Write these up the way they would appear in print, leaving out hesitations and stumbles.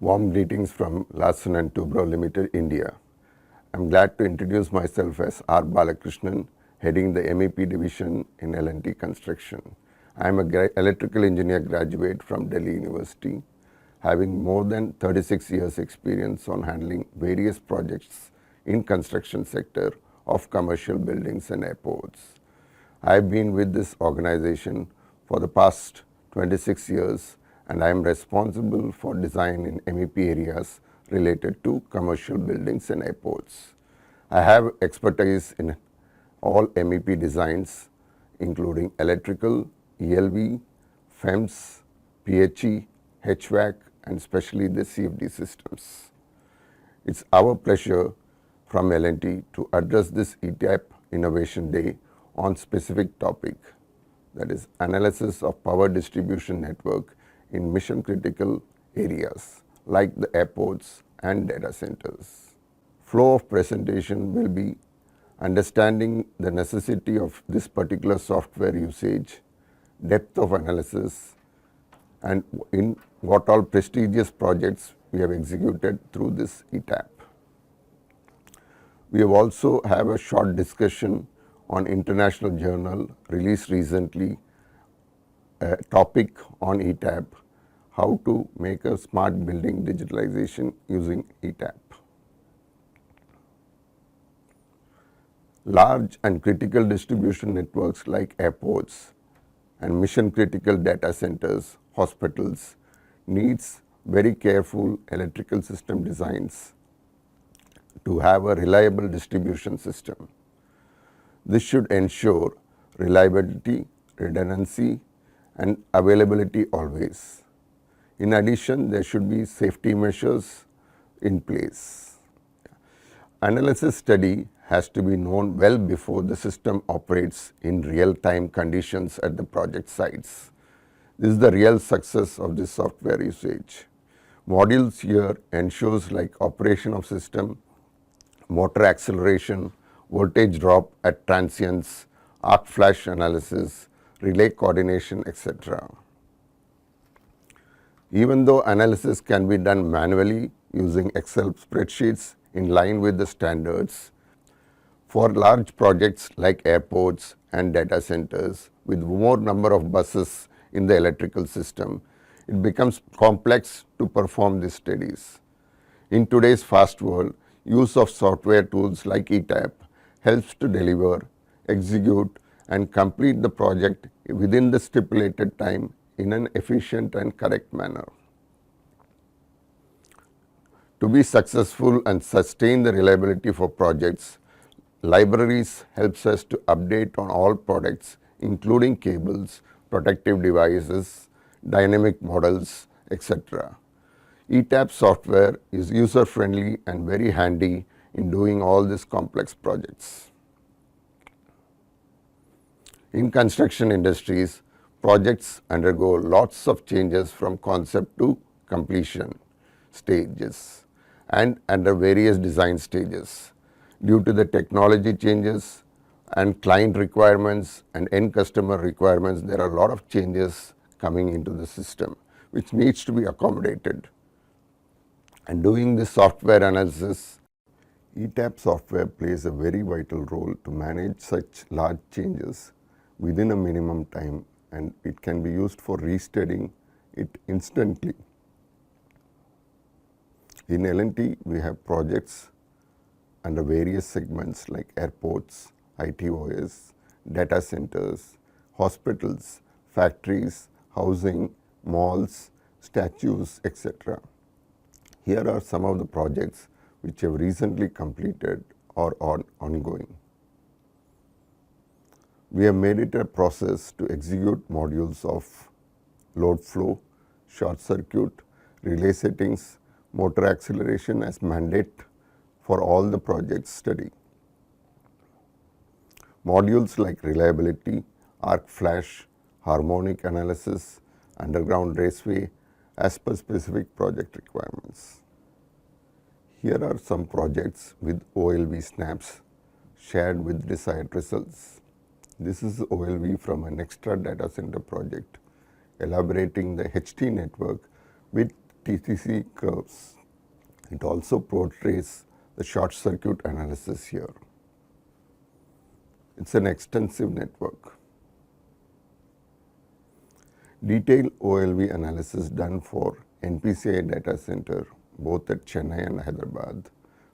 Warm greetings from Larsen and Toubro Limited, India. I'm glad to introduce myself as R. Balakrishnan, heading the MEP division in L&T Construction. I'm an electrical engineer graduate from Delhi University, having more than 36 years experience on handling various projects in construction sector of commercial buildings and airports. I've been with this organization for the past 26 years and I am responsible for design in MEP areas related to commercial buildings and airports. I have expertise in all MEP designs including electrical, ELV, FEMS, PHE, HVAC and especially the CFD systems. It's our pleasure from L&T to address this ETAP Innovation Day on specific topic, that is analysis of power distribution network in mission critical areas like the airports and data centers. Flow of presentation will be understanding the necessity of this particular software usage, depth of analysis, and in what all prestigious projects we have executed through this ETAP. We have also have a short discussion on international journal released recently, a topic on ETAP, how to make a smart building digitalization using ETAP. Large and critical distribution networks like airports and mission critical data centers, hospitals needs very careful electrical system designs to have a reliable distribution system. This should ensure reliability, redundancy and availability always. In addition, there should be safety measures in place. Analysis study has to be known well before the system operates in real-time conditions at the project sites. This is the real success of this software usage. Modules here ensures like operation of system, motor acceleration, voltage drop at transients, arc flash analysis, relay coordination, etc. Even though analysis can be done manually using Excel spreadsheets in line with the standards, for large projects like airports and data centers with more number of buses in the electrical system, it becomes complex to perform these studies. In today's fast world, use of software tools like ETAP helps to deliver, execute and complete the project within the stipulated time in an efficient and correct manner. To be successful and sustain the reliability for projects, libraries helps us to update on all products including cables, protective devices, dynamic models, etc. ETAP software is user friendly and very handy in doing all these complex projects. In construction industries, projects undergo lots of changes from concept to completion stages and under various design stages. Due to the technology changes and client requirements and end customer requirements, there are a lot of changes coming into the system which needs to be accommodated. And doing this software analysis, ETAP software plays a very vital role to manage such large changes within a minimum time, and it can be used for restudying it instantly. In L&T, we have projects under various segments like airports, ITOS, data centers, hospitals, factories, housing, malls, statues, etc. Here are some of the projects which have recently completed or are ongoing. We have made it a process to execute modules of load flow, short circuit, relay settings, motor acceleration as mandate for all the projects study. Modules like reliability, arc flash, harmonic analysis, underground raceway as per specific project requirements. Here are some projects with OLV snaps shared with desired results. This is OLV from an extra data center project elaborating the HT network with TCC curves. It also portrays the short circuit analysis here. It's an extensive network. Detailed OLV analysis done for NPCI data center both at Chennai and Hyderabad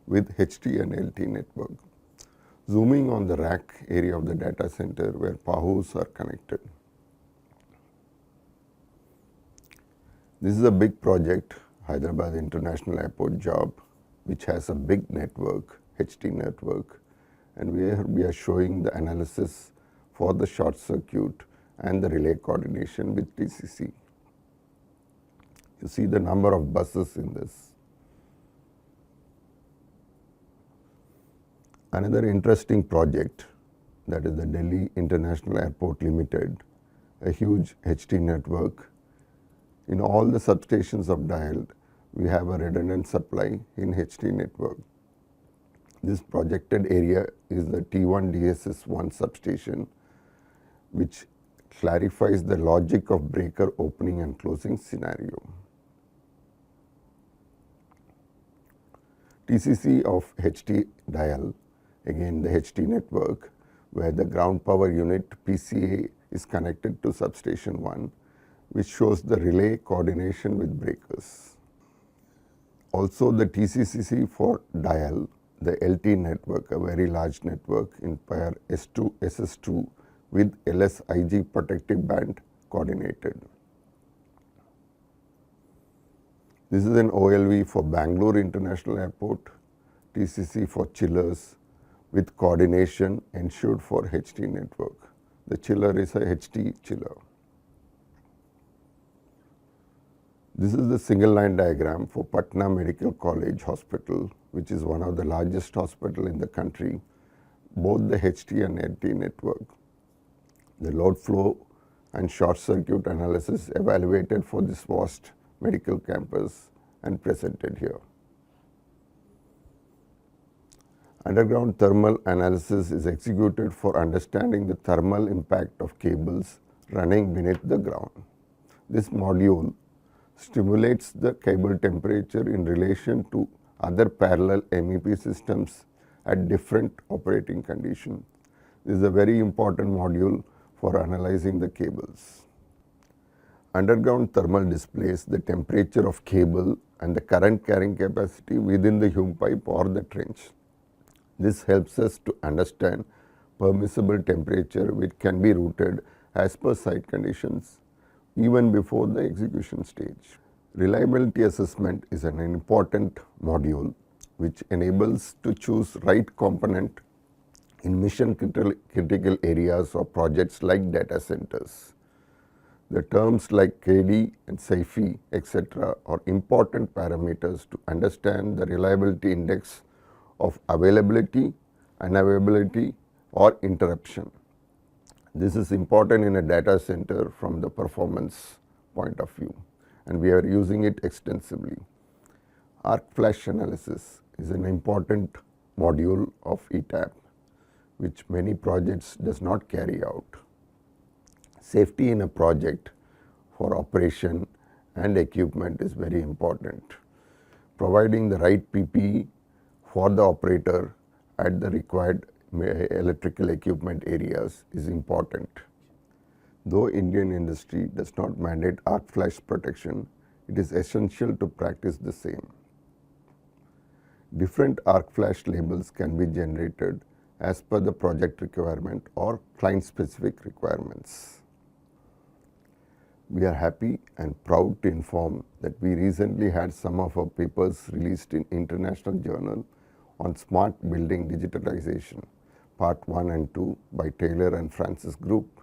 with HT and LT network. Zooming on the rack area of the data center where PAHUs are connected. This is a big project, Hyderabad International Airport job, which has a big network, HT network, and we are showing the analysis for the short circuit and the relay coordination with TCC. You see the number of buses in this. Another interesting project, that is the Delhi International Airport Limited, a huge HT network. In all the substations of DIAL, we have a redundant supply in HT network. This projected area is the T1 DSS1 substation, which clarifies the logic of breaker opening and closing scenario. TCC of HT DIAL, again the HT network, where the ground power unit PCA is connected to substation 1, which shows the relay coordination with breakers. Also the TCCC for DIAL, the LT network, a very large network in pair S2, SS2 with LSIG protective band coordinated. This is an OLV for Bangalore International Airport, TCC for chillers with coordination ensured for HT network. The chiller is a HT chiller. This is the single line diagram for Patna Medical College Hospital, which is one of the largest hospital in the country, both the HT and LT network. The load flow and short circuit analysis evaluated for this vast medical campus and presented here. Underground thermal analysis is executed for understanding the thermal impact of cables running beneath the ground. This module stimulates the cable temperature in relation to other parallel MEP systems at different operating conditions. This is a very important module for analyzing the cables. Underground thermal displays the temperature of cable and the current carrying capacity within the hume pipe or the trench. This helps us to understand permissible temperature which can be routed as per site conditions even before the execution stage. Reliability assessment is an important module which enables to choose right component in mission critical areas or projects like data centers. The terms like CAIDI and CAIDI, etc. are important parameters to understand the reliability index of availability, unavailability or interruption. This is important in a data center from the performance point of view, and we are using it extensively. Arc flash analysis is an important module of ETAP, which many projects does not carry out. Safety in a project for operation and equipment is very important. Providing the right PPE for the operator at the required electrical equipment areas is important. Though Indian industry does not mandate arc flash protection, it is essential to practice the same. Different arc flash labels can be generated as per the project requirement or client specific requirements. We are happy and proud to inform that we recently had some of our papers released in international journal on smart building digitalization, part 1 and 2 by Taylor and Francis Group.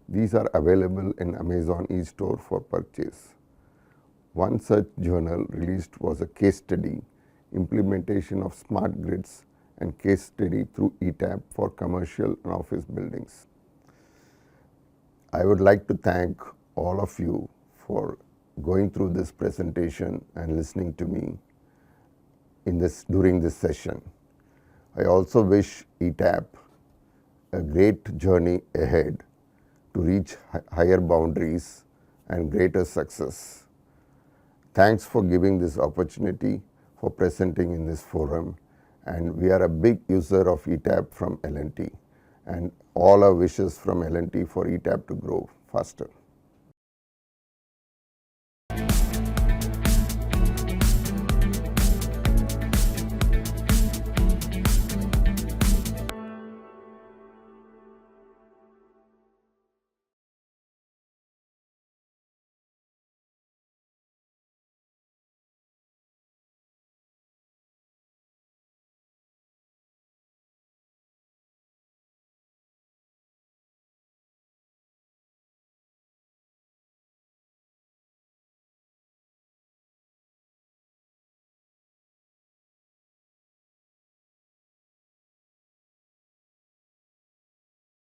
These are available in Amazon e-store for purchase. One such journal released was a case study, implementation of smart grids and case study through ETAP for commercial and office buildings. I would like to thank all of you for going through this presentation and listening to me during this session. I also wish ETAP a great journey ahead to reach higher boundaries and greater success. Thanks for giving this opportunity for presenting in this forum, and we are a big user of ETAP from L&T, and all our wishes from L&T for ETAP to grow faster.